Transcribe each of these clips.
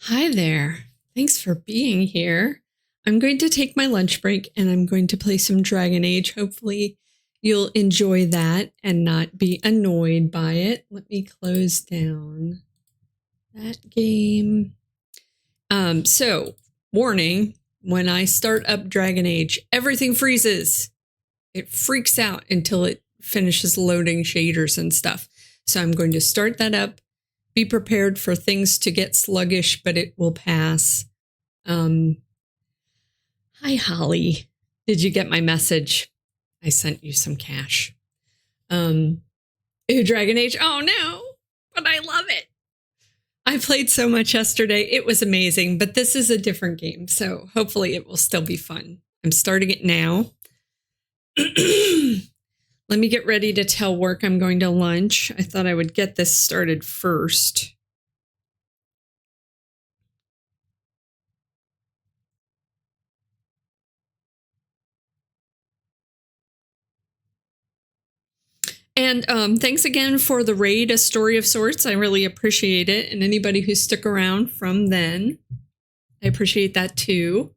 Hi there. Thanks for being here. I'm going to take my lunch break and I'm going to play some Dragon Age. Hopefully you'll enjoy that and not be annoyed by it. Let me close down that game. So warning, when I start up Dragon Age, everything freezes. It freaks out until it finishes loading shaders and stuff. So I'm going to start that up. Be prepared for things to get sluggish, but it will pass. Hi, Holly. Did you get my message? I sent you some cash. Dragon Age. Oh, no. But I love it. I played so much yesterday. It was amazing, but this is a different game. So hopefully it will still be fun. I'm starting it now. Let me get ready to tell work I'm going to lunch. I thought I would get this started first. And thanks again for the raid, A Story of Sorts. I really appreciate it. And anybody who stuck around from then, I appreciate that too.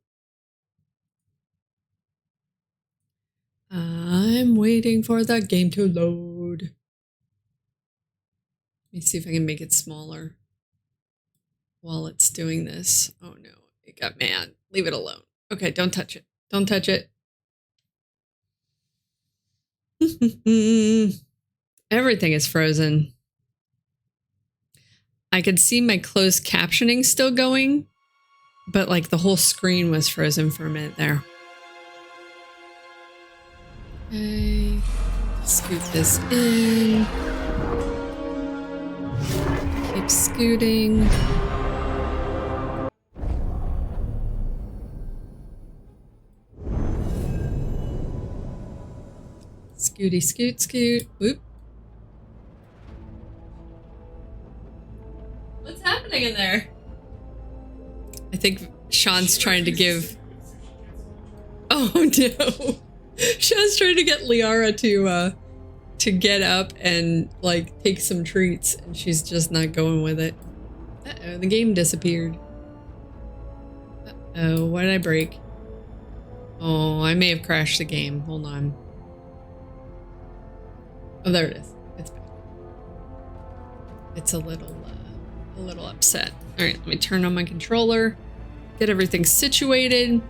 I'm waiting for the game to load. Let me see if I can make it smaller while it's doing this. Oh no, it got mad. Leave it alone. Okay, don't touch it. Don't touch it. Everything is frozen. I could see my closed captioning still going, but like the whole screen was frozen for a minute there. Okay, scoot this in. Keep scooting. Scooty, scoot, scoot. Whoop. What's happening in there? I think Sean's trying to give... Oh no! Sean's trying to get Liara to get up and like take some treats, and she's just not going with it. Uh-oh, the game disappeared. Uh-oh, what did I break? Oh, I may have crashed the game. Hold on. Oh, there it is. It's back. It's a little upset. All right, let me turn on my controller, get everything situated.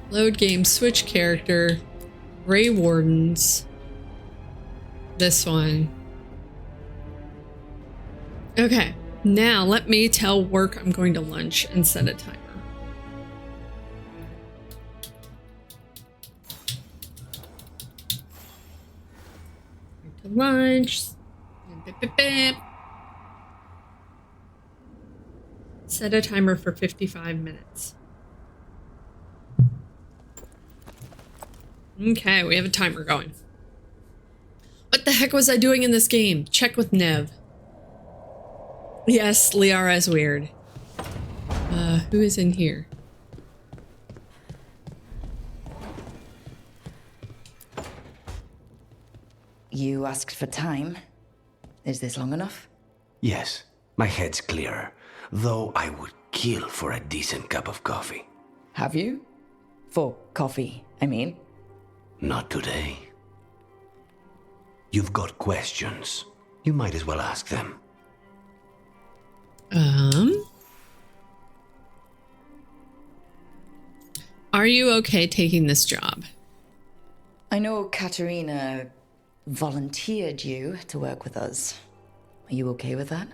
Load game, switch character, Grey Wardens. This one. Okay, now let me tell work I'm going to lunch and set a timer. To lunch. Beep, beep, beep. Set a timer for 55 minutes. Okay, we have a timer going. What the heck was I doing in this game? Check with Nev. Yes, Liara is weird. Who is in here? You asked for time. Is this long enough? Yes, my head's clearer, though I would kill for a decent cup of coffee. Have you? For coffee, I mean. Not today. You've got questions. You might as well ask them. Are you okay taking this job? I know Katerina volunteered you to work with us. Are you okay with that?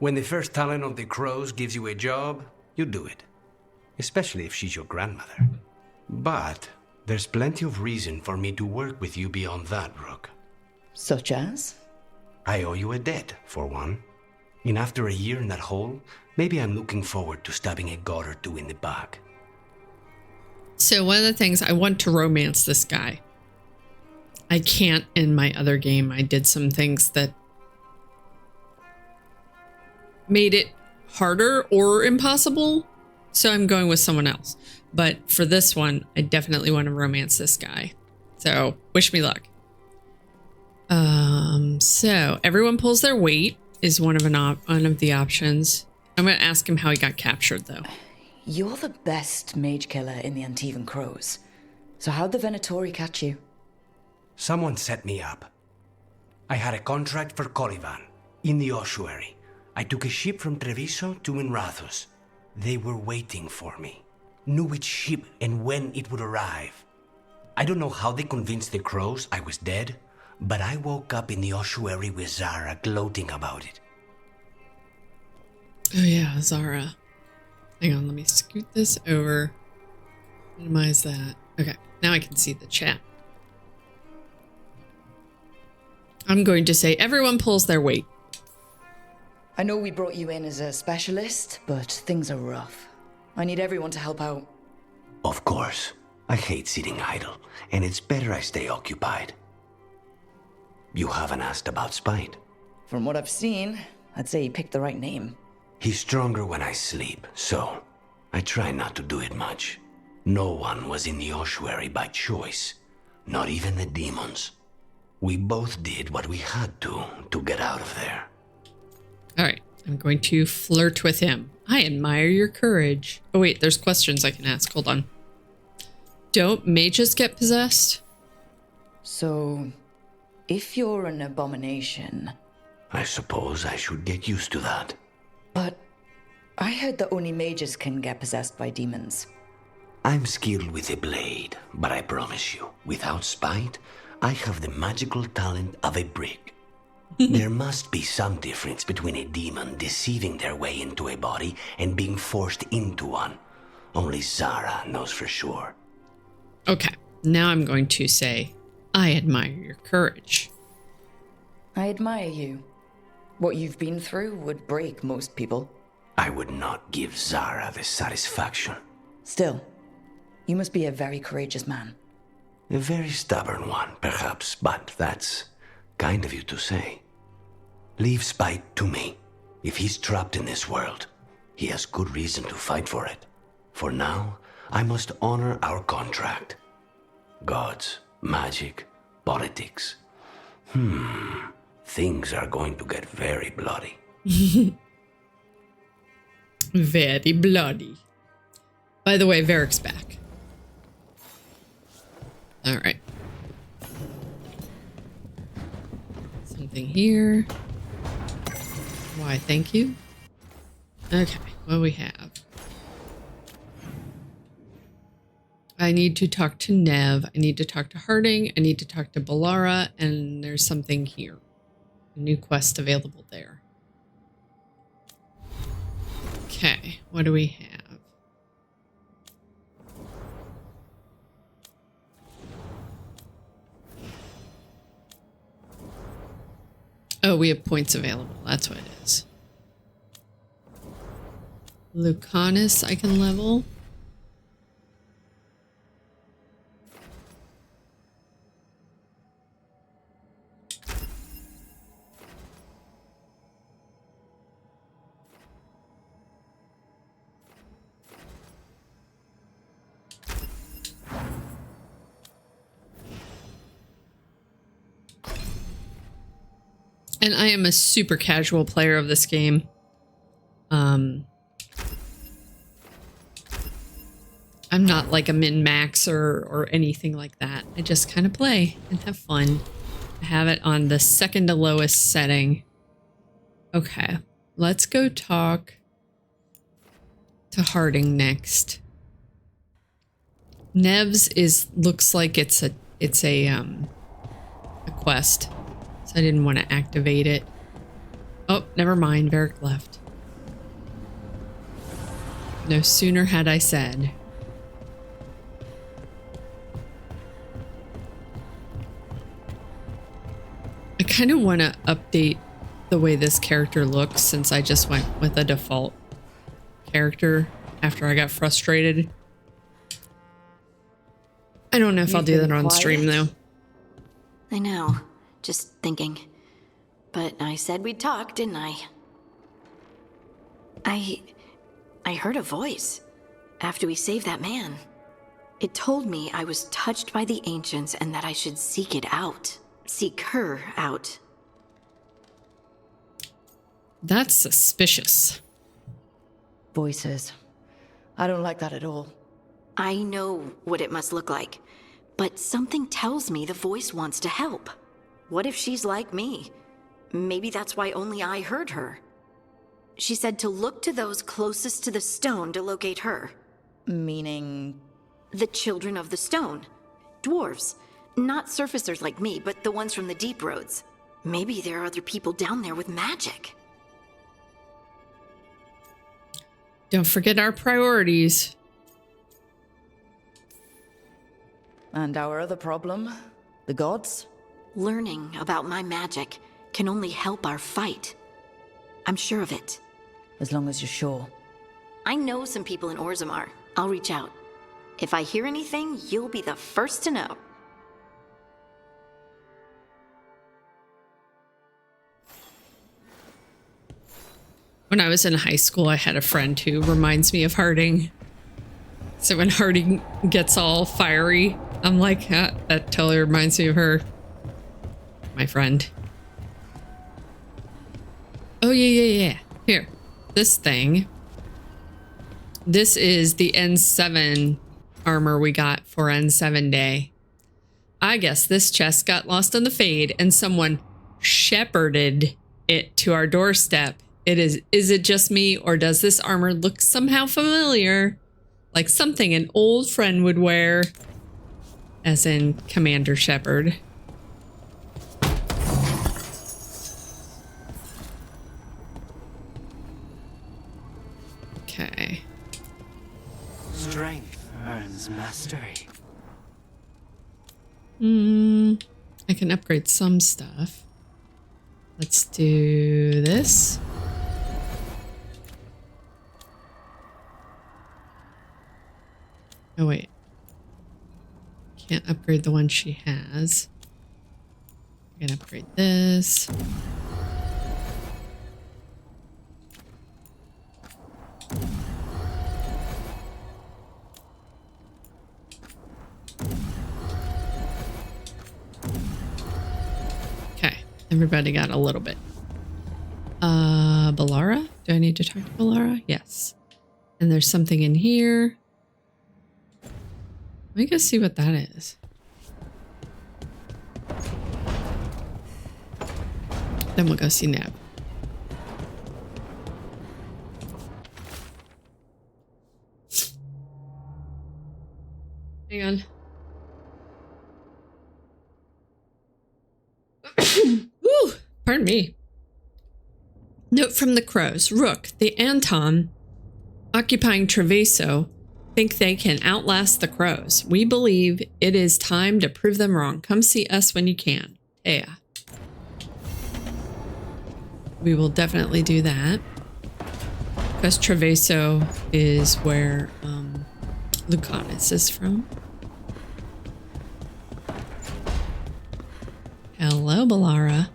When the first talent of the Crows gives you a job, you do it. Especially if she's your grandmother. But there's plenty of reason for me to work with you beyond that, Rook. Such as? I owe you a debt, for one. And after a year in that hole, maybe I'm looking forward to stabbing a god or two in the back. So one of the things, I want to romance this guy. I can't in my other game. I did some things that made it harder or impossible. So I'm going with someone else. But for this one, I definitely want to romance this guy. So wish me luck. So everyone pulls their weight is one of the options. I'm going to ask him how he got captured, though. You're the best mage killer in the Antivan Crows. So how'd the Venatori catch you? Someone set me up. I had a contract for Colivan, in the ossuary. I took a ship from Treviso to Minrathus. They were waiting for me. Knew which ship and when it would arrive. I don't know how they convinced the Crows I was dead, but I woke up in the ossuary with Zara gloating about it. Oh yeah, Zara. Hang on, let me scoot this over. Minimize that. Okay, now I can see the chat. I'm going to say everyone pulls their weight. I know we brought you in as a specialist, but things are rough. I need everyone to help out. Of course. I hate sitting idle, and it's better I stay occupied. You haven't asked about Spite. From what I've seen, I'd say you picked the right name. He's stronger when I sleep, so I try not to do it much. No one was in the ossuary by choice, not even the demons. We both did what we had to get out of there. All right, I'm going to flirt with him. I admire your courage. Oh wait, there's questions I can ask. Hold on. Don't mages get possessed? So, if you're an abomination... I suppose I should get used to that. But I heard that only mages can get possessed by demons. I'm skilled with a blade, but I promise you, without Spite, I have the magical talent of a brick. There must be some difference between a demon deceiving their way into a body and being forced into one. Only Zara knows for sure. Okay, now I'm going to say, I admire your courage. I admire you. What you've been through would break most people. I would not give Zara the satisfaction. Still, you must be a very courageous man. A very stubborn one, perhaps, but that's kind of you to say. Leave Spite to me. If he's trapped in this world, he has good reason to fight for it. For now, I must honor our contract. Gods, magic, politics. Things are going to get very bloody. Very bloody. By the way, Varric's back. All right. Something here. Why, thank you. Okay, what do we have? I need to talk to Nev. I need to talk to Harding. I need to talk to Balara. And there's something here. A new quest available there. Okay, what do we have? Oh, we have points available. That's what it is. Lucanus I can level. And I am a super casual player of this game. I'm not like a min-maxer or anything like that. I just kind of play and have fun. I have it on the second to lowest setting. Okay, let's go talk to Harding next. Nev's looks like it's a quest. So I didn't want to activate it. Oh, never mind. Veilguard left. No sooner had I said. I kind of want to update the way this character looks since I just went with a default character after I got frustrated. I don't know if I'll do that on stream though. I know. Just thinking. But I said we'd talk, didn't I? I heard a voice after we saved that man. It told me I was touched by the ancients and that I should seek it out. Seek her out. That's suspicious. Voices. I don't like that at all. I know what it must look like, but something tells me the voice wants to help. What if she's like me? Maybe that's why only I heard her. She said to look to those closest to the stone to locate her. Meaning? The children of the stone. Dwarves. Not surfacers like me, but the ones from the deep roads. Maybe there are other people down there with magic. Don't forget our priorities. And our other problem? The gods? Learning about my magic can only help our fight. I'm sure of it. As long as you're sure. I know some people in Orzammar. I'll reach out. If I hear anything, you'll be the first to know. When I was in high school, I had a friend who reminds me of Harding. So when Harding gets all fiery, I'm like, ah, that totally reminds me of her. My friend. Oh, yeah. Here. This thing. This is the N7 armor we got for N7 Day. I guess this chest got lost on the Fade and someone shepherded it to our doorstep. Is it just me, or does this armor look somehow familiar? Like something an old friend would wear. As in Commander Shepard. Okay. Strength earns mastery. I can upgrade some stuff. Let's do this. Oh, wait. Can't upgrade the one she has. I can upgrade this. Okay, everybody got a little bit. Balara? Do I need to talk to Balara? Yes. And there's something in here. Let me go see what that is. Then we'll go see Neb. Hang on. Woo! Pardon me. Note from the crows. Rook, the Anton, occupying Treviso, think they can outlast the crows. We believe it is time to prove them wrong. Come see us when you can. Yeah. We will definitely do that. Because Treviso is where Lucanus is from. Hello, Balara.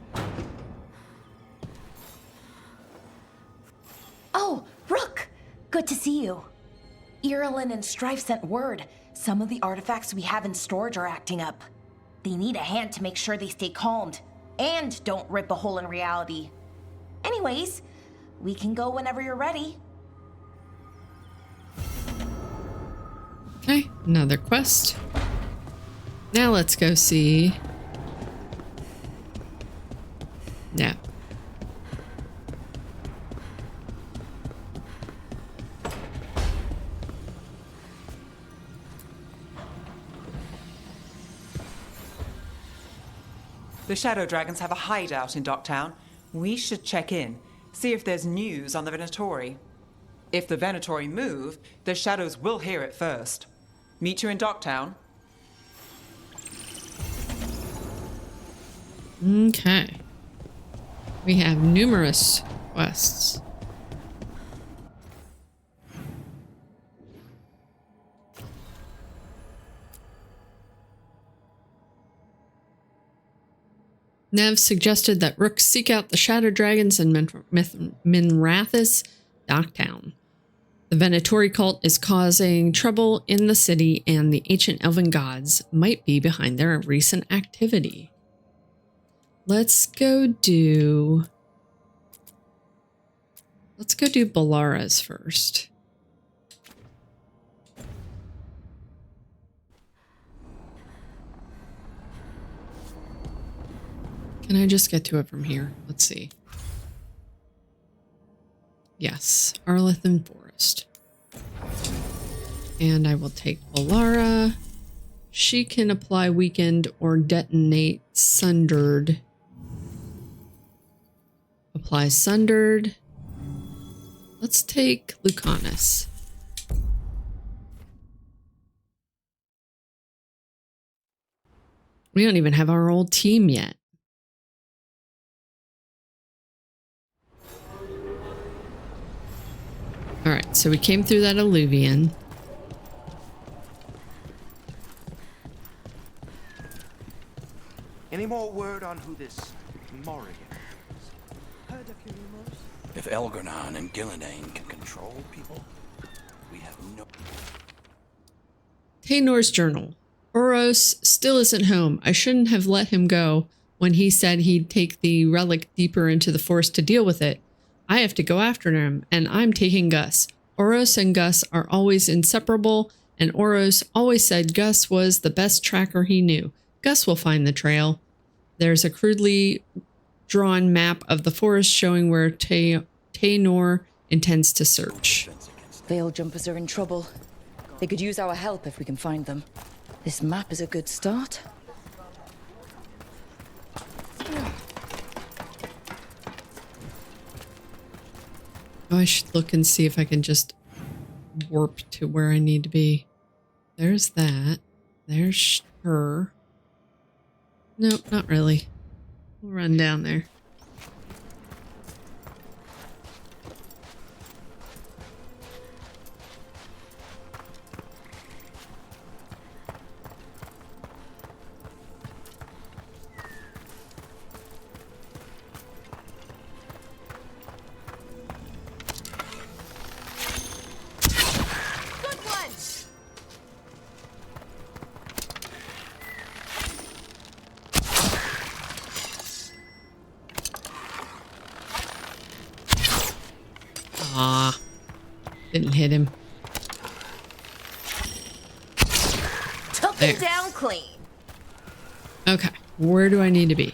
Oh, Rook! Good to see you. Irilyn and Strife sent word. Some of the artifacts we have in storage are acting up. They need a hand to make sure they stay calmed. And don't rip a hole in reality. Anyways, we can go whenever you're ready. Okay, another quest. Now let's go see Neb. The Shadow Dragons have a hideout in Docktown. We should check in, see if there's news on the Venatori. If the Venatori move, the Shadows will hear it first. Meet you in Docktown. Okay. We have numerous quests. Nev suggested that Rook seek out the Shadow Dragons in Minrathous Docktown. The Venatori cult is causing trouble in the city, and the ancient elven gods might be behind their recent activity. Let's go do Balara's first. Can I just get to it from here? Let's see. Yes, Arlethan Forest. And I will take Valara. She can apply weakened or detonate sundered. Apply sundered. Let's take Lucanus. We don't even have our old team yet. All right, so we came through that alluvion. Any more word on who this Morrigan is? Heard a few rumors. If Elgar'nan and Gillinane can control people, we have no... Teynor's journal. Oros still isn't home. I shouldn't have let him go when he said he'd take the relic deeper into the forest to deal with it. I have to go after him, and I'm taking Gus. Oros and Gus are always inseparable, and Oros always said Gus was the best tracker he knew. Gus will find the trail. There's a crudely drawn map of the forest showing where Teynor intends to search. Veil jumpers are in trouble. They could use our help if we can find them. This map is a good start. Oh, I should look and see if I can just warp to where I need to be. There's that. There's her. Nope, not really. We'll run down there. Ah, didn't hit him. Took There. him down clean. Okay, where do I need to be?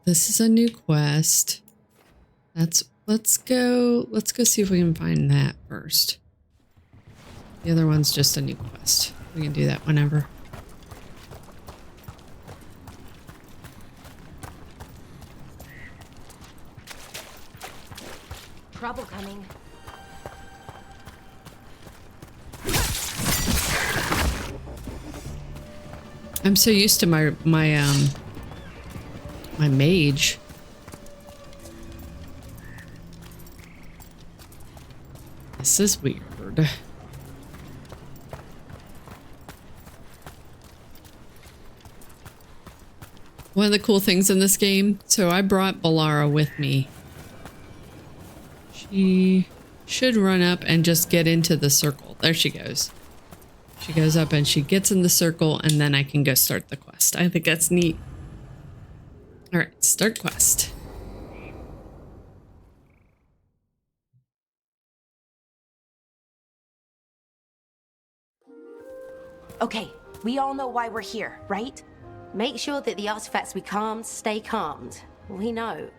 This is a new quest. Let's go see if we can find that first. The other one's just a new quest. We can do that whenever. Trouble coming. I'm so used to my mage. This is weird. One of the cool things in this game, so I brought Valara with me. She should run up and just get into the circle. There she goes. She goes up and she gets in the circle, and then I can go start the quest. I think that's neat. All right, start quest. Okay, we all know why we're here, right? Make sure that the artifacts we calmed stay calmed. We know.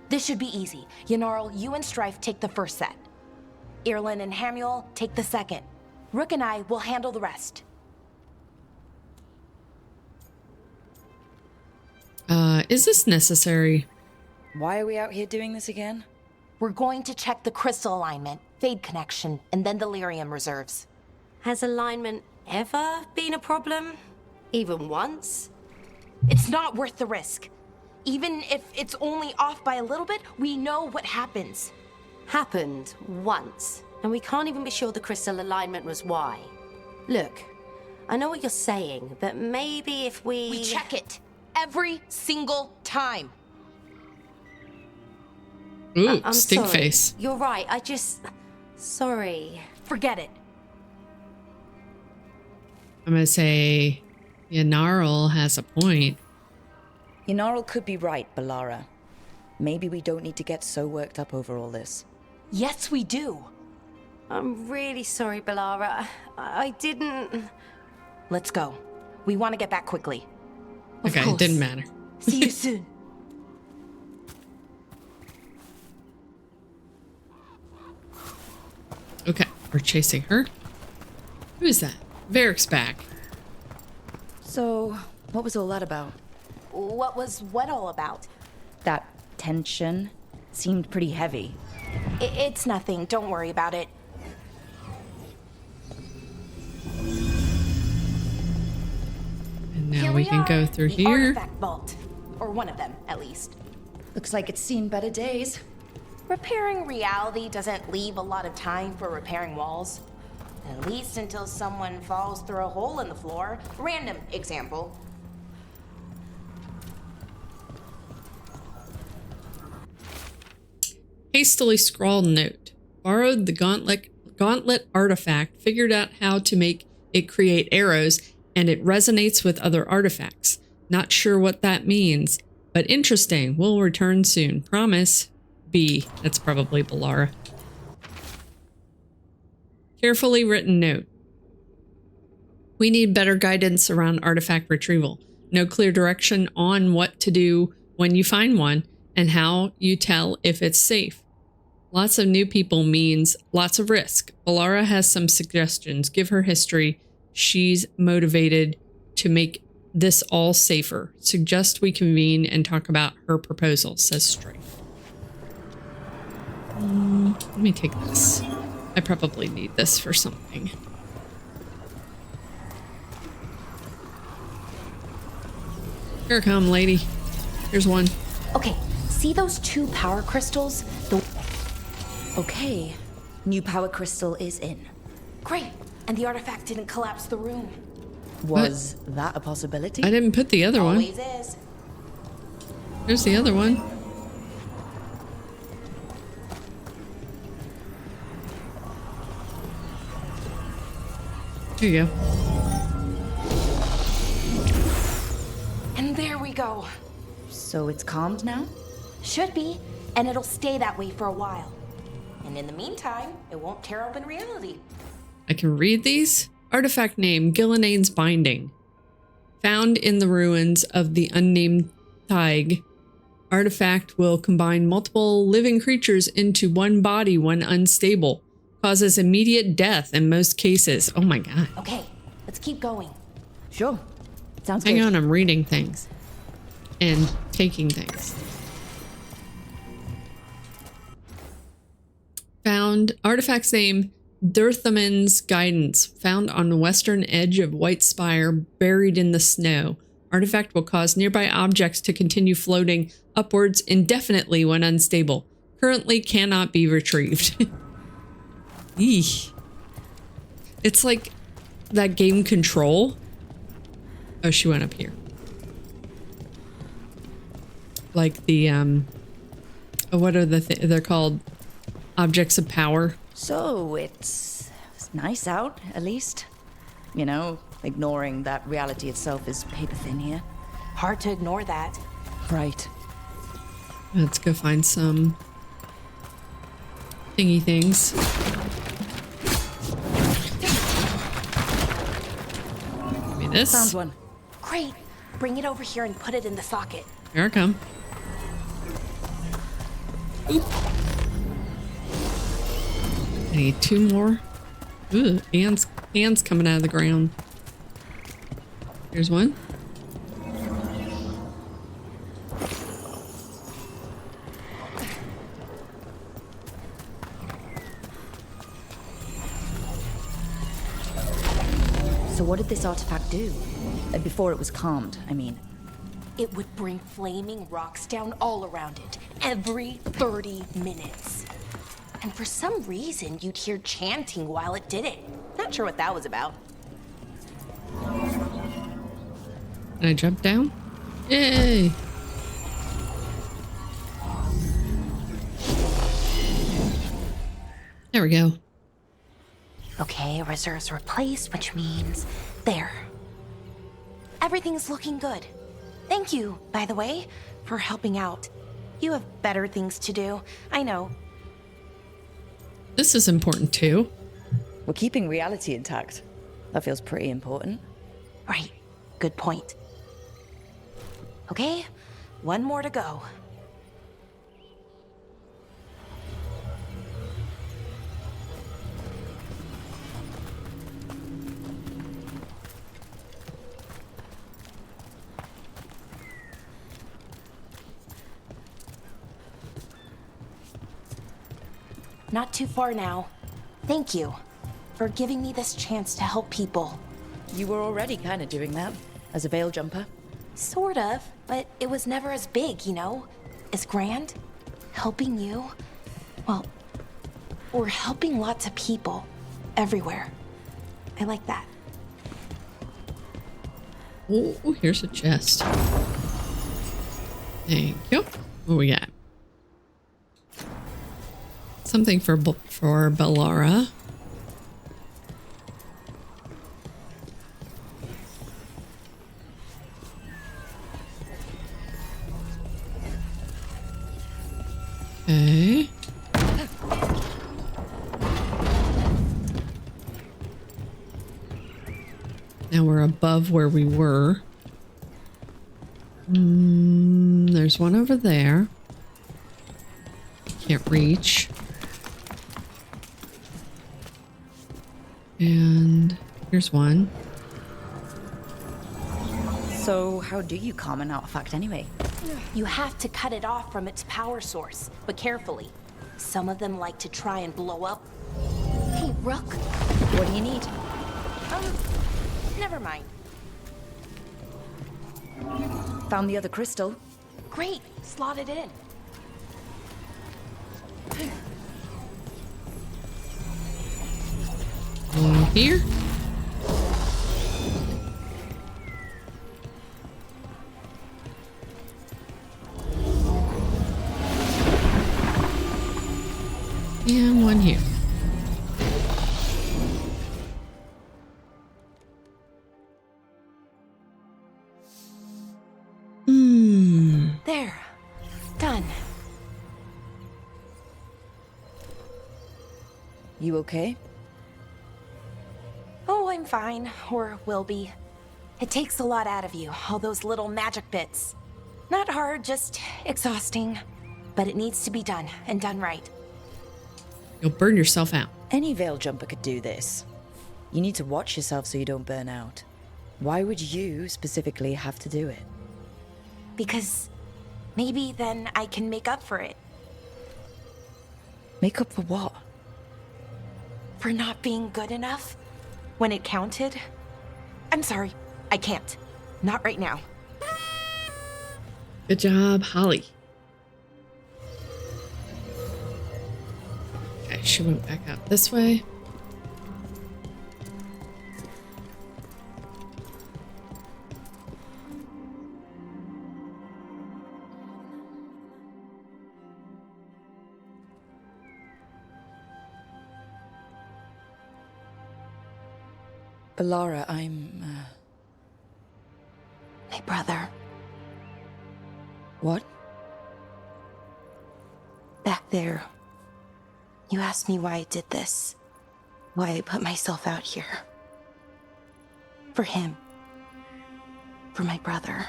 This should be easy. Yanarl, you and Strife take the first set. Irlin and Hamuel take the second. Rook and I will handle the rest. Is this necessary? Why are we out here doing this again? We're going to check the crystal alignment, fade connection, and then the lyrium reserves. Has alignment ever been a problem? Even once? It's not worth the risk. Even if it's only off by a little bit, we know what happens. Happened once, and we can't even be sure the crystal alignment was why. Look, I know what you're saying, but maybe if We check it every single time. Ooh, I'm stink sorry. face. You're right, Sorry. Forget it. I'm gonna say Yanarl has a point. Inarl could be right, Balara. Maybe we don't need to get so worked up over all this. Yes, we do. I'm really sorry, Balara. I didn't... Let's go. We want to get back quickly. Of Okay, it course. didn't matter. See you soon. Okay, we're chasing her. Who is that? Varric's back. So, what was all that about? What was what all about? That tension seemed pretty heavy. It's nothing. Don't worry about it. And now Here we can are, go through the here. Artifact vault. Or one of them, at least. Looks like it's seen better days. Repairing reality doesn't leave a lot of time for repairing walls. At least until someone falls through a hole in the floor. Random example. Hastily scrawled note. Borrowed the gauntlet artifact, figured out how to make it create arrows, and it resonates with other artifacts. Not sure what that means, but interesting. We'll return soon. Promise. B. That's probably Balara. Carefully written note. We need better guidance around artifact retrieval. No clear direction on what to do when you find one and how you tell if it's safe. Lots of new people means lots of risk. Balara has some suggestions. Give her history. She's motivated to make this all safer. Suggest we convene and talk about her proposal, says Strife. Let me take this. I probably need this for something. Here come, lady. Here's one. Okay, see those 2 power crystals? Okay, new power crystal is in. Great, and the artifact didn't collapse the room. Was that a possibility? I didn't put the other one. Always is. Here's the other one. Here you go. And there we go. So it's calmed now? Should be, and it'll stay that way for a while. And in the meantime, it won't tear open reality. I can read these. Artifact name, Gillinane's Binding. Found in the ruins of the unnamed Thaig. Artifact will combine multiple living creatures into one body when unstable. Causes immediate death in most cases. Oh my god. Okay, let's keep going. Sure. Sounds Hang good. on, I'm reading things. And taking things. Found artifact's name, Dirthaman's Guidance, found on the western edge of White Spire, buried in the snow. Artifact will cause nearby objects to continue floating upwards indefinitely when unstable. Currently cannot be retrieved. Eesh. It's like that game Control. Oh, she went up here. Like the, what are they're called? Objects of power. So it's nice out, at least. You know, ignoring that reality itself is paper thin here. Hard to ignore that. Right. Let's go find some thingy things. Give me this. Found one. Great. Bring it over here and put it in the socket. Here I come. Oop. I need 2 more. Ooh, hands coming out of the ground. Here's one. So what did this artifact do? Before it was calmed, I mean. It would bring flaming rocks down all around it, every 30 minutes. And for some reason, you'd hear chanting while it did it. Not sure what that was about. Can I jump down? Yay! There we go. Okay, reserves replaced, which means there. Everything's looking good. Thank you, by the way, for helping out. You have better things to do. I know. This is important too. We're keeping reality intact. That feels pretty important. Right. Good point. Okay, one more to go. Not too far now. Thank you for giving me this chance to help people. You were already kind of doing that as a veil jumper. Sort of, but it was never as big, you know? As grand. Helping you. Well, we're helping lots of people. Everywhere. I like that. Oh, here's a chest. Thank you. What we got? Something for Bellara. Okay. Now we're above where we were. There's one over there. Can't reach. And here's one. So, how do you calm an artifact anyway? You have to cut it off from its power source, but carefully. Some of them like to try and blow up. Hey, Rook. What do you need? Never mind. Found the other crystal. Great, slot it in. Here. And one here. There. Done. You okay? Oh, I'm fine. Or will be. It takes a lot out of you, all those little magic bits. Not hard, just exhausting. But it needs to be done, and done right. You'll burn yourself out. Any veil jumper could do this. You need to watch yourself so you don't burn out. Why would you specifically have to do it? Because maybe then I can make up for it. Make up for what? For not being good enough when it counted. I'm sorry, I can't. Not right now. Good job, Holly. Okay, she went back out this way. Bellara, I'm, My brother, What? back there. You asked me why I did this. Why I put myself out here. For him. For my brother.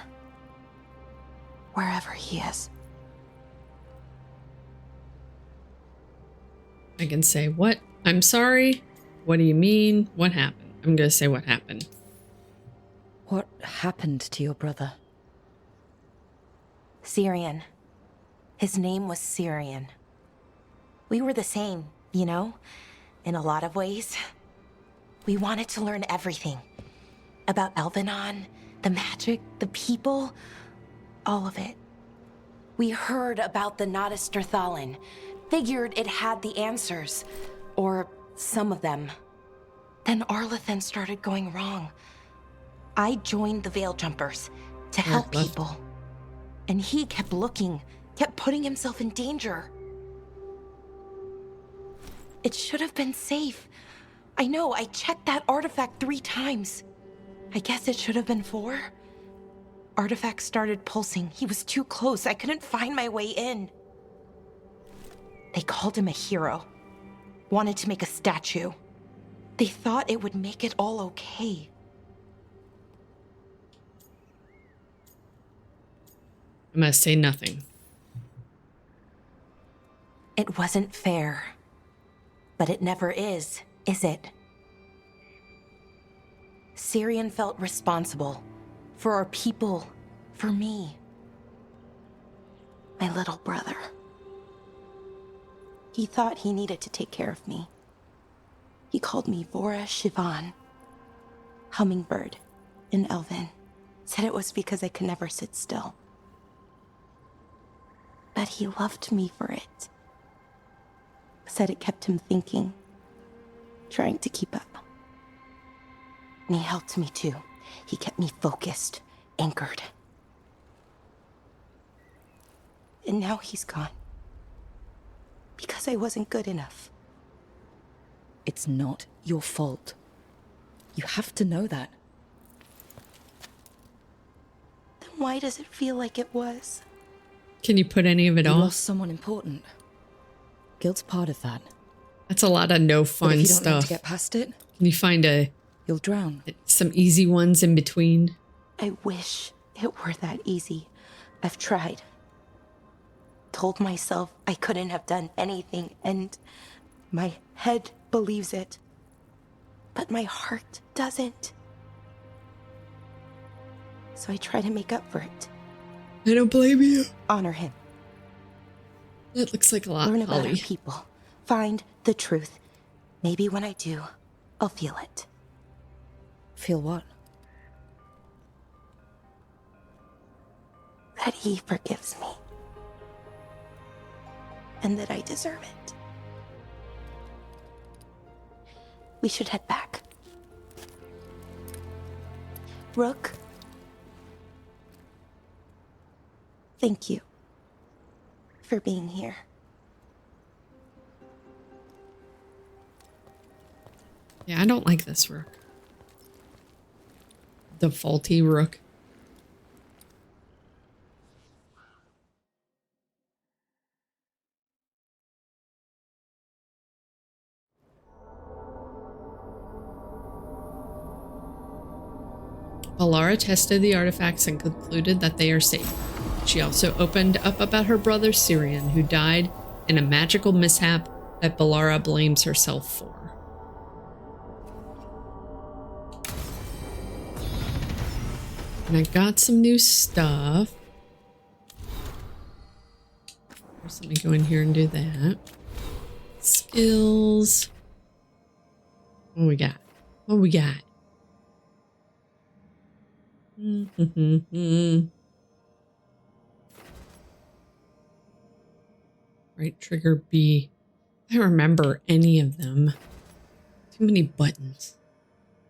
Wherever he is. I can say, what? I'm sorry. What do you mean? What happened? I'm going to say what happened. What happened to your brother? Syrian. His name was Syrian. We were the same, you know? In a lot of ways. We wanted to learn everything. About Elvenon, the magic, the people, all of it. We heard about the Nodus Strathalin, figured it had the answers, or some of them. Then Arlathan started going wrong. I joined the Veil Jumpers to help people. And he kept looking, kept putting himself in danger. It should have been safe. I know, I checked that artifact 3 times. I guess it should have been 4. artifact started pulsing. He was too close. I couldn't find my way in. They called him a hero. Wanted to make a statue. They thought it would make it all okay. I must say nothing. It wasn't fair. But it never is it? Syrian felt responsible. For our people. For me. My little brother. He thought he needed to take care of me. He called me Vora Shivan. Hummingbird in Elven. Said it was because I could never sit still. But he loved me for it. Said it kept him thinking. Trying to keep up. And he helped me too. He kept me focused, anchored. And now he's gone. Because I wasn't good enough. It's not your fault. You have to know that. Then why does it feel like it was? Can you put any of it You off? lost someone important. Guilt's part of that. That's a lot of no But fun if you don't know stuff. to get past it, Can you find you'll drown. some easy ones in between? I wish it were that easy. I've tried. Told myself I couldn't have done anything, and my head believes it. But my heart doesn't. So I try to make up for it. I don't blame you. Honor him. That looks like a lot, Learn about our Holly. people. Find the truth. Maybe when I do, I'll feel it. Feel what? That he forgives me. And that I deserve it. We should head back. Rook. Thank you for being here. Yeah, I don't like this rook. The faulty rook. Alara tested the artifacts and concluded that they are safe. She also opened up about her brother Syrian, who died in a magical mishap that Balara blames herself for. And I got some new stuff. First, let me go in here and do that. Skills. What we got? What we got? Right trigger B. I don't remember any of them. Too many buttons.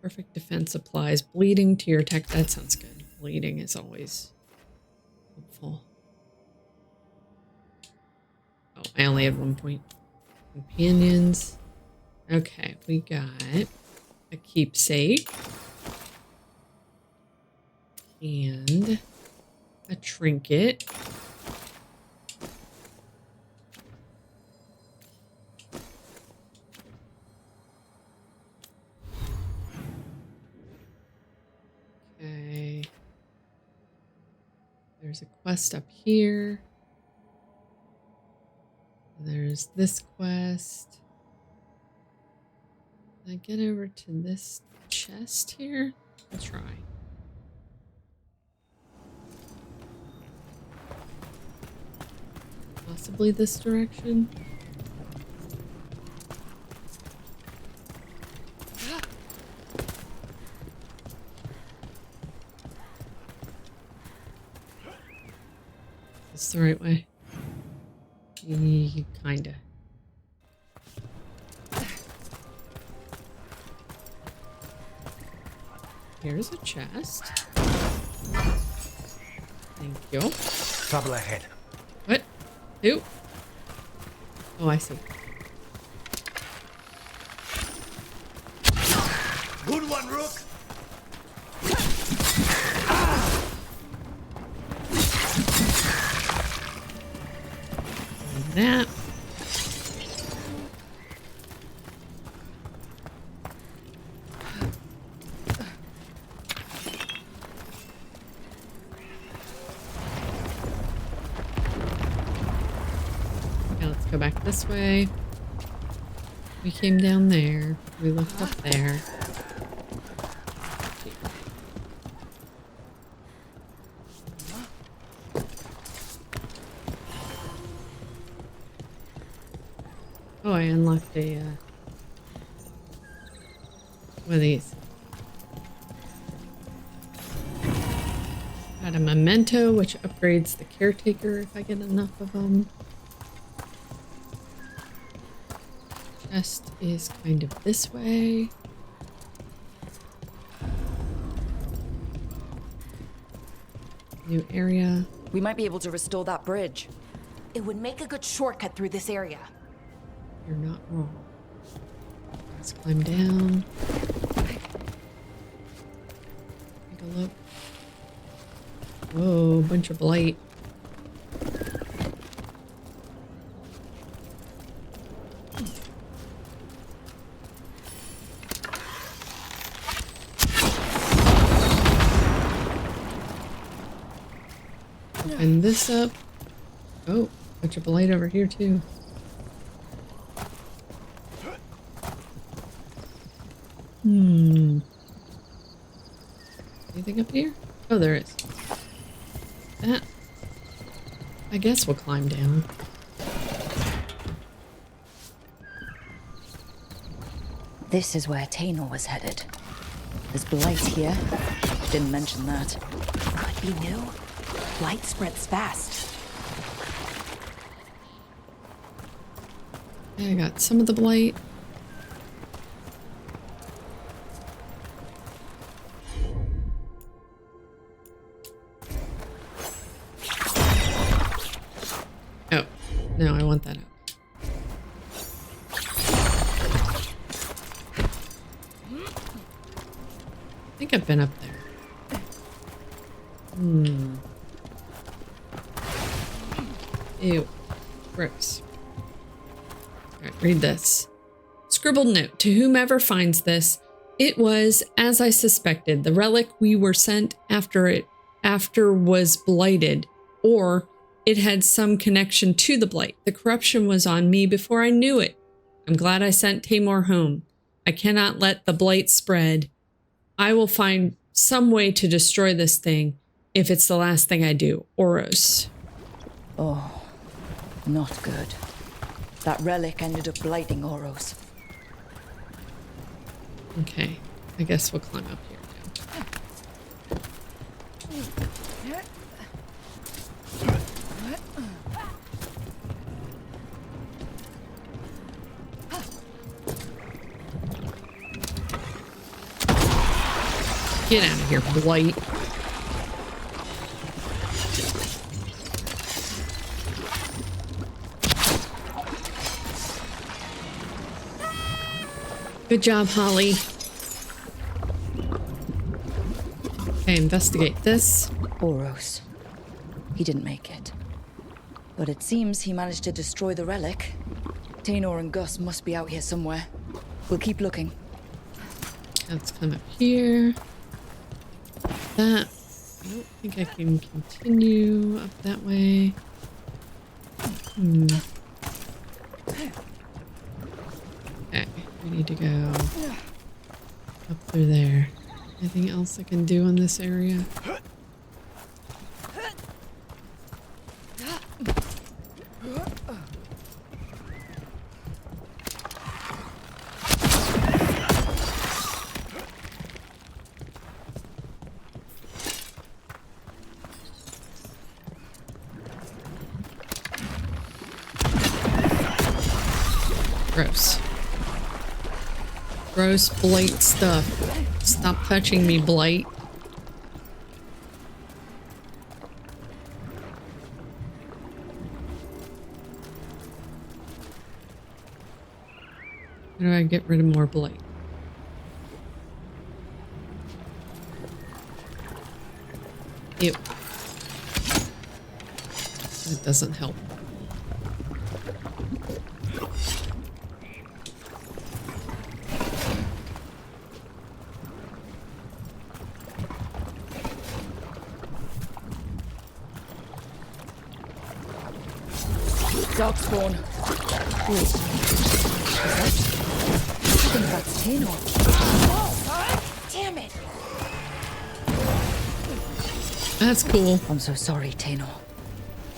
Perfect defense applies. Bleeding to your attack. That sounds good. Bleeding is always helpful. Oh, I only had 1 point. Companions. Okay, we got a keepsake. And a trinket. Okay. There's a quest up here. There's this quest. Can I get over to this chest here? I'll try. Possibly this direction. Is this the right way? Kinda. Here's a chest. Thank you. Trouble ahead. What? Who? Oh, I see. Good one, Rook. that. Okay, let's go back this way. We came down there. We looked up there. Oh, I unlocked a, one of these. Got a memento, which upgrades the caretaker if I get enough of them. Chest is kind of this way. New area. We might be able to restore that bridge. It would make a good shortcut through this area. You're not wrong. Let's climb down. Take a look. Whoa, bunch of blight. Open this up. Oh, bunch of blight over here too. Anything up here? Oh, there is. That. I guess we'll climb down. This is where Tainor was headed. There's blight here. Didn't mention that. Could be new. Light spreads fast. Yeah, I got some of the blight. Oh, no, I want that up. I think I've been up there. Ew. Gross. Alright, read this. Scribbled note to whomever finds this. It was, as I suspected, the relic we were sent after was blighted, or it had some connection to the blight. The corruption was on me before I knew it. I'm glad I sent Tamor home. I cannot let the blight spread. I will find some way to destroy this thing if it's the last thing I do. Oros. Oh, not good. That relic ended up blighting Oros. Okay, I guess we'll climb up here now. Get out of here, blight. Good job, Holly. Okay, investigate this. Oros. He didn't make it. But it seems he managed to destroy the relic. Tainor and Gus must be out here somewhere. We'll keep looking. Let's come up here. That. I don't think I can continue up that way. Okay, we need to go up through there. Anything else I can do in this area? Gross. Gross blight stuff. Stop touching me, blight. How do I get rid of more blight? Ew. That doesn't help. Darkspawn. Wait. I think that's Taynor. Oh, damn it! That's cool. I'm so sorry, Taynor.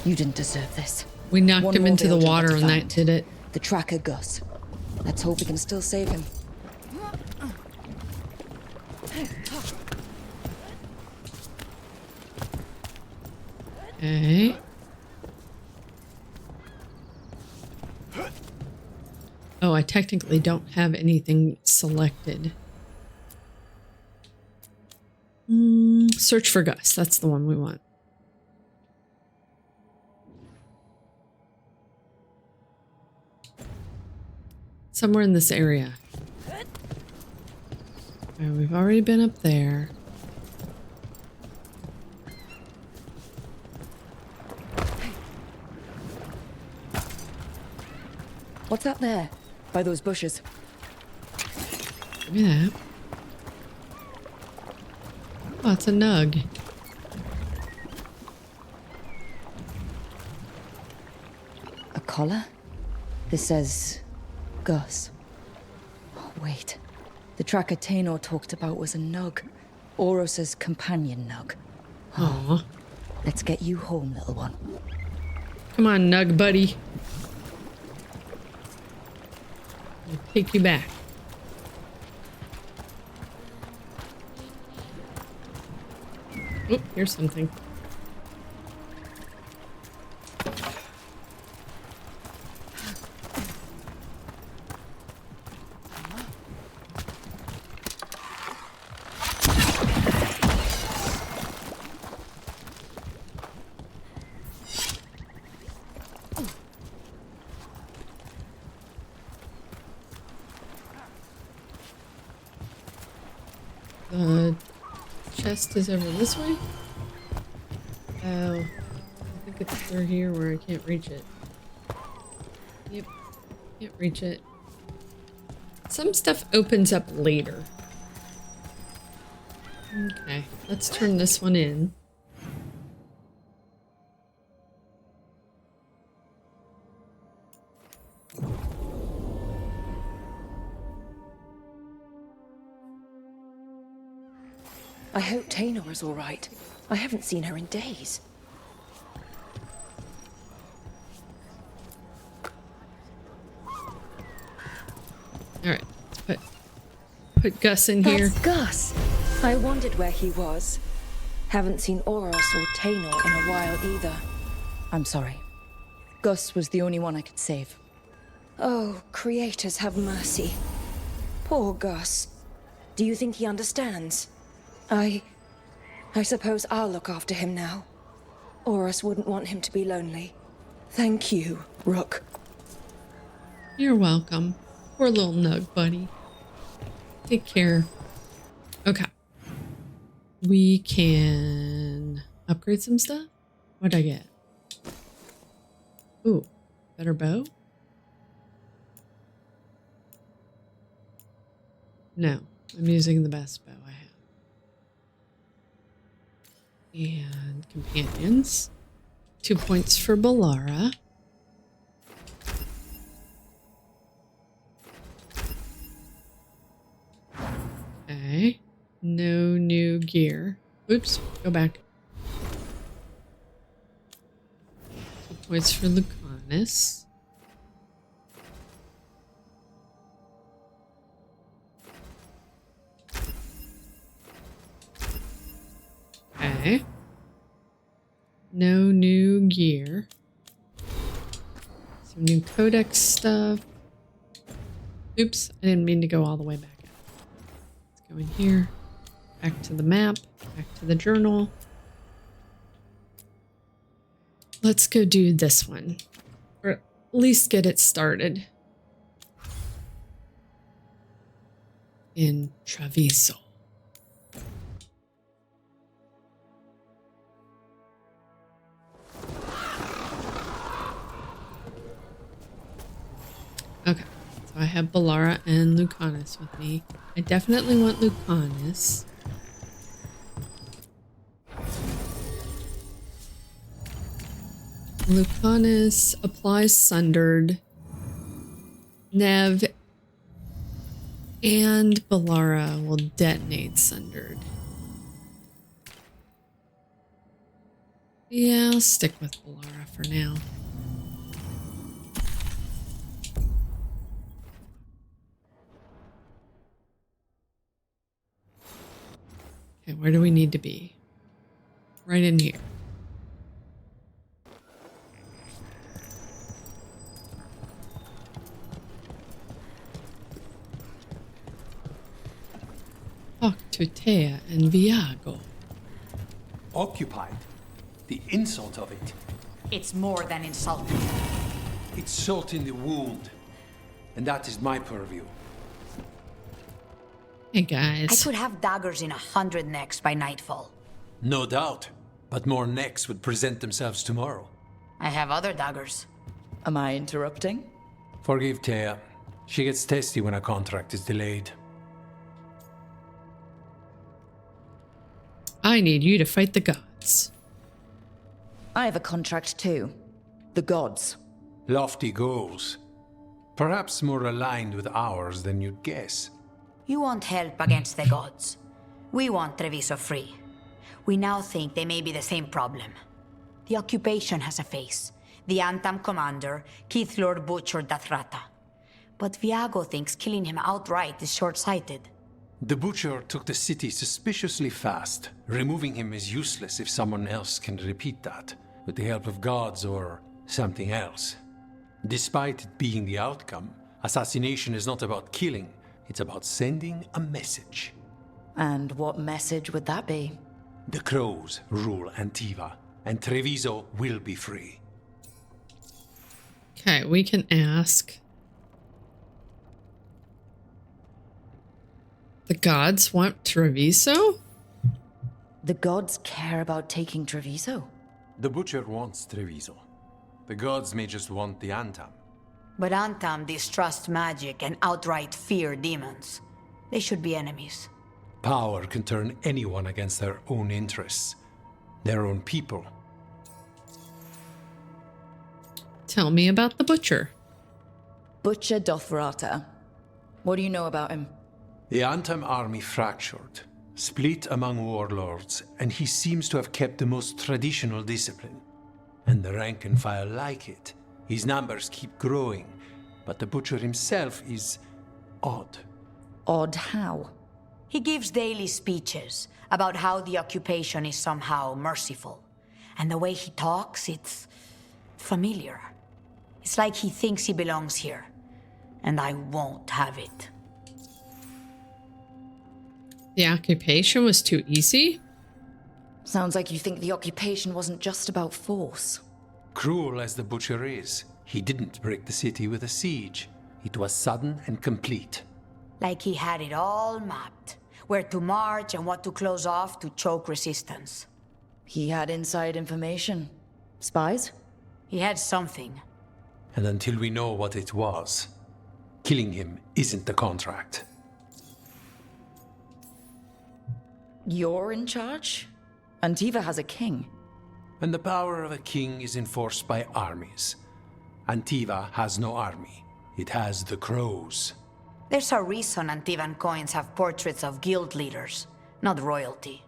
You didn't deserve this. We knocked One him more into the Veilguard water and that artifact. did it. The tracker Gus. Let's hope we can still save him. Okay. Oh, I technically don't have anything selected. Search for Gus. That's the one we want. Somewhere in this area. Oh, we've already been up there. What's that there? By those bushes. Give me that. Oh, it's a nug. A collar? This says Gus. Oh, wait. The tracker Taynor talked about was a nug. Oros's companion nug. Aw. Let's get you home, little one. Come on, nug buddy. I'll take you back. Oh, here's something. The chest is over this way? Oh, I think it's through here where I can't reach it. Yep, can't reach it. Some stuff opens up later. Okay, let's turn this one in. I hope Taynor is all right. I haven't seen her in days. Alright, put Gus in here. That's Gus. I wondered where he was. Haven't seen Oros or Taynor in a while either. I'm sorry. Gus was the only one I could save. Oh, creators have mercy. Poor Gus. Do you think he understands? I suppose I'll look after him now. Oros wouldn't want him to be lonely. Thank you, Rook. You're welcome. Poor little nug buddy. Take care. Okay. We can upgrade some stuff. What'd I get? Ooh, better bow? No, I'm using the best bow I have. And companions. 2 points for Balara. Okay. No new gear. Oops, go back. 2 points for Lucanus. Okay. No new gear. Some new codex stuff. Oops, I didn't mean to go all the way back out. Let's go in here. Back to the map. Back to the journal. Let's go do this one. Or at least get it started. In Treviso. Okay, so I have Balara and Lucanus with me. I definitely want Lucanus. Lucanus applies Sundered. Nev and Balara will detonate Sundered. Yeah, I'll stick with Balara for now. Okay, where do we need to be? Right in here. Talk to Tea and Viago. Occupied? The insult of it. It's more than insulting. It's salt in the wound. And that is my purview. Hey guys. I could have daggers in 100 necks by nightfall. No doubt. But more necks would present themselves tomorrow. I have other daggers. Am I interrupting? Forgive Tea. She gets testy when a contract is delayed. I need you to fight the gods. I have a contract too. The gods. Lofty goals. Perhaps more aligned with ours than you'd guess. You want help against the gods. We want Treviso free. We now think they may be the same problem. The occupation has a face. The Antam commander, Keith Lord Butcher Dathrata. But Viago thinks killing him outright is short-sighted. The Butcher took the city suspiciously fast. Removing him is useless if someone else can repeat that, with the help of gods or something else. Despite it being the outcome, assassination is not about killing, it's about sending a message. And what message would that be? The Crows rule Antiva, and Treviso will be free. Okay, we can ask. The gods want Treviso? The gods care about taking Treviso? The Butcher wants Treviso. The gods may just want the Antam. But Antam distrust magic and outright fear demons. They should be enemies. Power can turn anyone against their own interests, their own people. Tell me about the Butcher. Butcher Dothrata. What do you know about him? The Antam army fractured, split among warlords, and he seems to have kept the most traditional discipline. And the rank and file like it. His numbers keep growing, but the Butcher himself is odd. Odd how? He gives daily speeches about how the occupation is somehow merciful. And the way he talks, it's familiar. It's like he thinks he belongs here. And I won't have it. The occupation was too easy? Sounds like you think the occupation wasn't just about force. Cruel as the Butcher is, he didn't break the city with a siege. It was sudden and complete. Like he had it all mapped. Where to march and what to close off to choke resistance. He had inside information. Spies? He had something. And until we know what it was, killing him isn't the contract. You're in charge? Antiva has a king. And the power of a king is enforced by armies. Antiva has no army. It has the Crows. There's a reason Antivan coins have portraits of guild leaders, not royalty.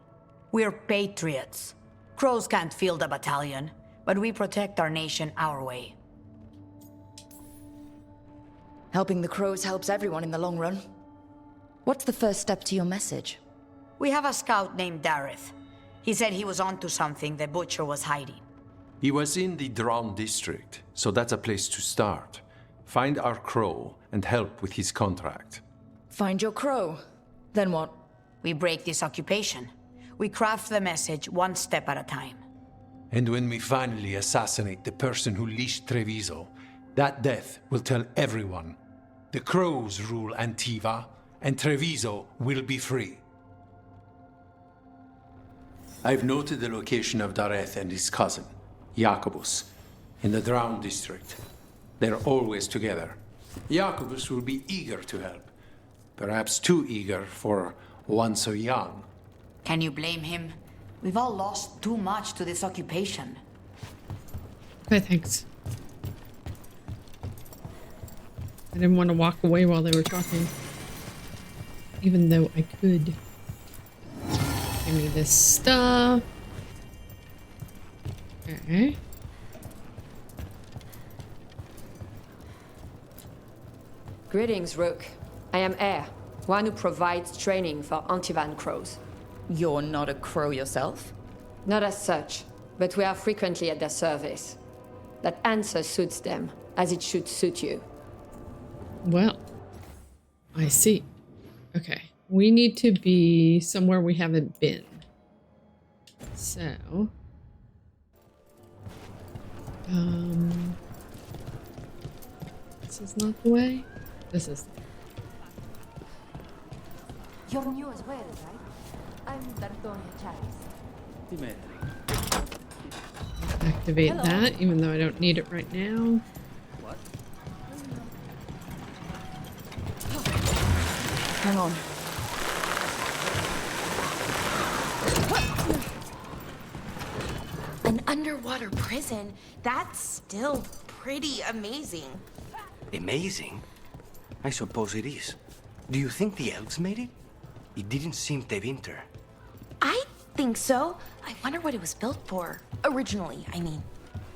We're patriots. Crows can't field a battalion, but we protect our nation our way. Helping the Crows helps everyone in the long run. What's the first step to your message? We have a scout named Dareth. He said he was onto something the Butcher was hiding. He was in the Drown district, so that's a place to start. Find our Crow and help with his contract. Find your Crow. Then what? We break this occupation. We craft the message one step at a time. And when we finally assassinate the person who leashed Treviso, that death will tell everyone. The Crows rule Antiva, and Treviso will be free. I've noted the location of Dareth and his cousin, Jacobus, in the Drown district. They're always together. Jacobus will be eager to help. Perhaps too eager for one so young. Can you blame him? We've all lost too much to this occupation. Okay, thanks. I didn't want to walk away while they were talking. Even though I could. Give me this stuff. Okay. Greetings, Rook. I am Air, one who provides training for Antivan crows. You're not a crow yourself? Not as such, but we are frequently at their service. That answer suits them, as it should suit you. Well, I see. Okay. We need to be somewhere we haven't been. So... this is not the way. This is. You're new as well, right? I'm D'Artonia Charis. Activate that, even though I don't need it right now. What? Hang on. An underwater prison? That's still pretty amazing. Amazing? I suppose it is. Do you think the elves made it? It didn't seem Tevinter. I think so. I wonder what it was built for. Originally, I mean.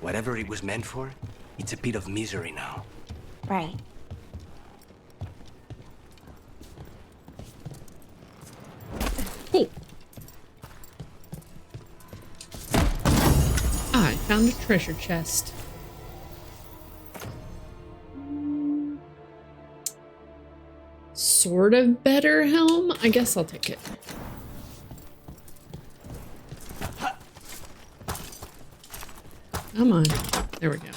Whatever it was meant for, it's a pit of misery now. Right. Cool. I found a treasure chest. Sort of better helm? I guess I'll take it. Come on. There we go.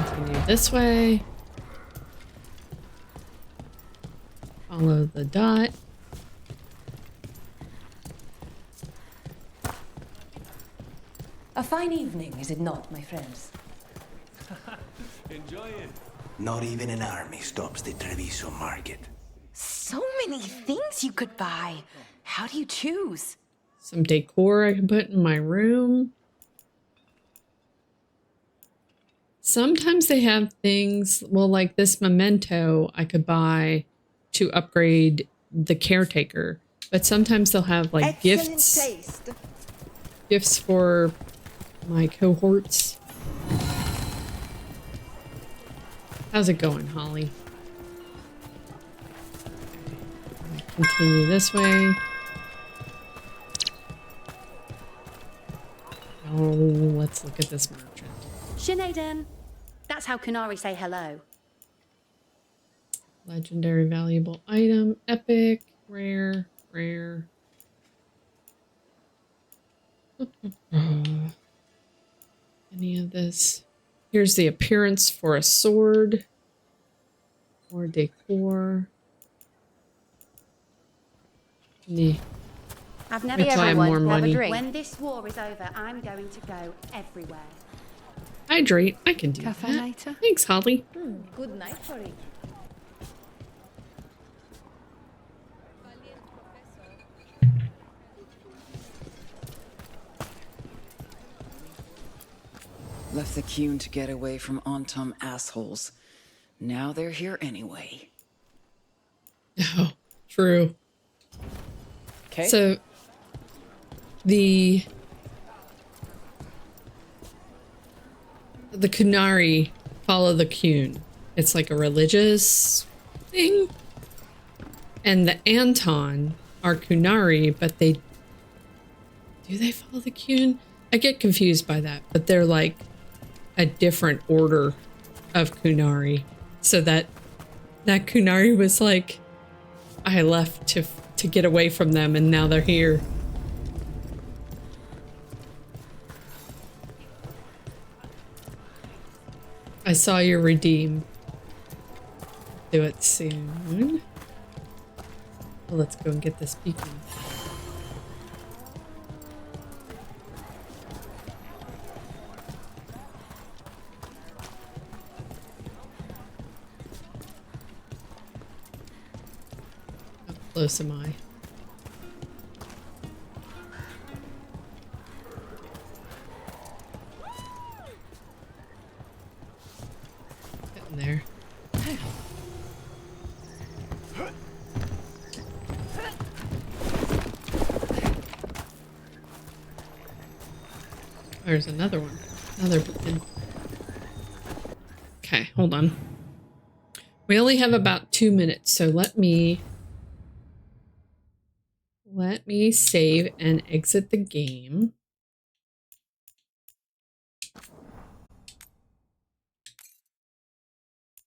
Continue this way. Follow the dot. A fine evening, is it not, my friends? Enjoy it. Not even an army stops the Treviso market. So many things you could buy. How do you choose? Some decor I can put in my room. Sometimes they have things, well, like this memento I could buy to upgrade the caretaker. But sometimes they'll have like gifts for my cohorts. How's it going, Holly? Continue this way. Oh, let's look at this merchant. Sinead, that's how Kunari say hello. Legendary valuable item, epic, rare, rare. Any of this? Here's the appearance for a sword. More decor. Nee. I've never Wait till I have more money. When this war is over, I'm going to go everywhere. Hydrate. I can do Cafe that. later? Thanks, Holly. Good night for it. Left the Cune to get away from Antum assholes. Now they're here anyway. Oh, true. Okay. So, the Kunari follow the Cune. It's like a religious thing. And the Anton are Kunari, but do they follow the Cune? I get confused by that, but they're like a different order of Kunari. So that Kunari was like, I left to get away from them, and now they're here. I saw your redeem. Do it soon. Well, let's go and get this beacon. How close am I? in there. There's another one. Another beacon. Okay, hold on. We only have about 2 minutes, so let me save and exit the game.